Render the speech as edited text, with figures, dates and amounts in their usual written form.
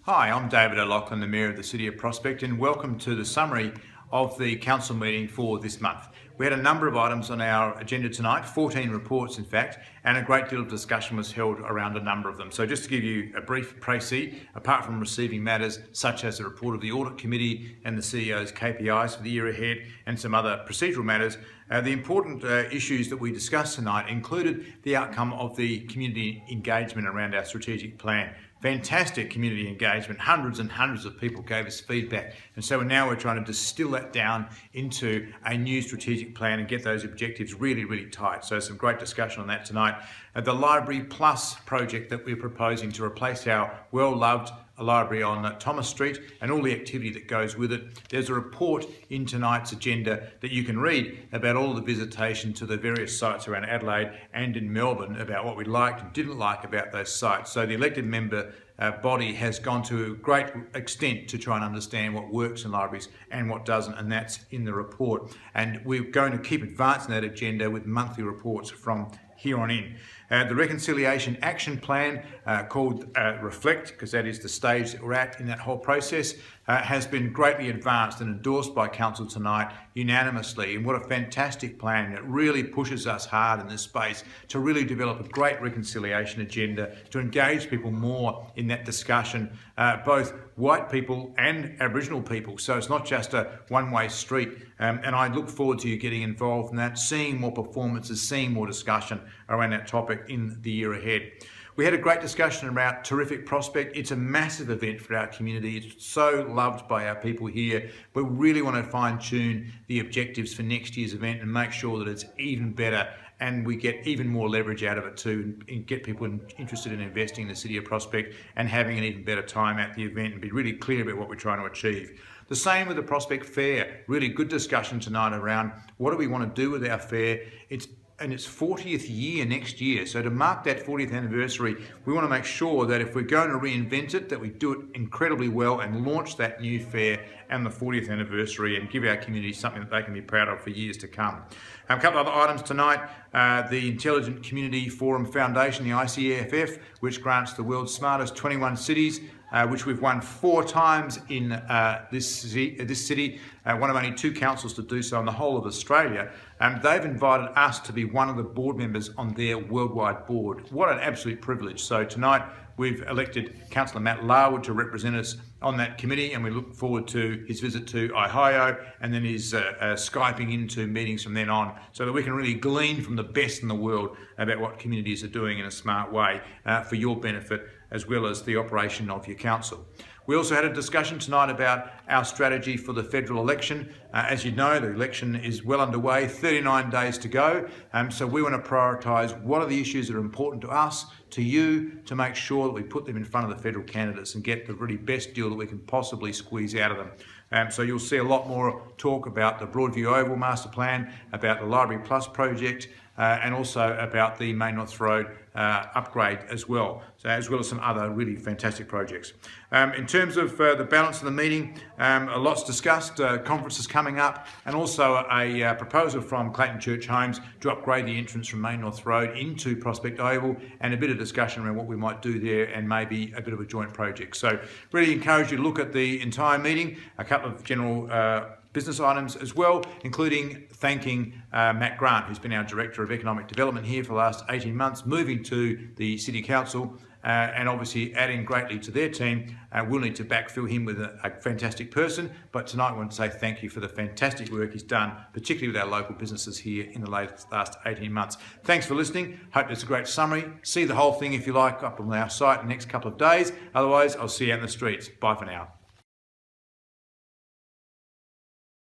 Hi, I'm David O'Loughlin, the Mayor of the City of Prospect, and welcome to the summary of the Council meeting for this month. We had a number of items on our agenda tonight, 14 reports in fact, and a great deal of discussion was held around a number of them. So just to give you a brief précis, apart from receiving matters such as the report of the Audit Committee and the CEO's KPIs for the year ahead and some other procedural matters, the important issues that we discussed tonight included the outcome of the community engagement around our strategic plan. Fantastic community engagement, hundreds and hundreds of people gave us feedback, and so now we're trying to distill that down into a new strategic plan and get those objectives really tight. So some great discussion on that tonight. The Library Plus project that we're proposing to replace our well-loved library on Thomas Street and all the activity that goes with it. There's a report in tonight's agenda that you can read about all the visitation to the various sites around Adelaide and in Melbourne about what we liked and didn't like about those sites. So the elected member body has gone to a great extent to try and understand what works in libraries and what doesn't, and that's in the report. And we're going to keep advancing that agenda with monthly reports from here on in. The Reconciliation Action Plan, called Reflect, because that is the stage that we're at in that whole process, has been greatly advanced and endorsed by Council tonight unanimously. And what a fantastic plan. It really pushes us hard in this space to really develop a great reconciliation agenda, to engage people more in that discussion, both white people and Aboriginal people. So it's not just a one-way street. And I look forward to you getting involved in that, seeing more performances, seeing more discussion around that topic in the year ahead. We had a great discussion about Terrific Prospect. It's a massive event for our community. It's so loved by our people here. We really want to fine-tune the objectives for next year's event and make sure that it's even better and we get even more leverage out of it too, and get people interested in investing in the City of Prospect and having an even better time at the event and be really clear about what we're trying to achieve. The same with the Prospect Fair. Really good discussion tonight around what do we want to do with our fair. It's 40th year next year. So to mark that 40th anniversary, we want to make sure that if we're going to reinvent it, that we do it incredibly well and launch that new fair and the 40th anniversary and give our community something that they can be proud of for years to come. A couple of other items tonight, the Intelligent Community Forum Foundation, the ICAFF, which grants the world's smartest 21 cities, which we've won 4 times in this city, one of only 2 councils to do so in the whole of Australia. They've invited us to be one of the board members on their worldwide board. What an absolute privilege. So tonight we've elected Councillor Matt Larwood to represent us on that committee, and we look forward to his visit to Ohio and then his Skyping into meetings from then on, so that we can really glean from the best in the world about what communities are doing in a smart way for your benefit as well as the operation of your council. We also had a discussion tonight about our strategy for the federal election. As you know, the election is well underway, 39 days to go. So we want to prioritise what are the issues that are important to us, to you, to make sure that we put them in front of the federal candidates and get the really best deal that we can possibly squeeze out of them. So you'll see a lot more talk about the Broadview Oval Master Plan, about the Library Plus project, and also about the Main North Road upgrade as well, as well as some other really fantastic projects. In terms of the balance of the meeting, a lot's discussed, conferences coming up, and also a proposal from Clayton Church Homes to upgrade the entrance from Main North Road into Prospect Oval, and a bit of discussion around what we might do there and maybe a bit of a joint project. So really encourage you to look at the entire meeting, a couple of general business items as well, including thanking Matt Grant, who's been our Director of Economic Development here for the last 18 months, moving to the City Council, and obviously adding greatly to their team. We'll need to backfill him with a fantastic person, but tonight I want to say thank you for the fantastic work he's done, particularly with our local businesses here in the last 18 months. Thanks for listening. Hope it's a great summary. See the whole thing, if you like, up on our site in the next couple of days. Otherwise, I'll see you out in the streets. Bye for now.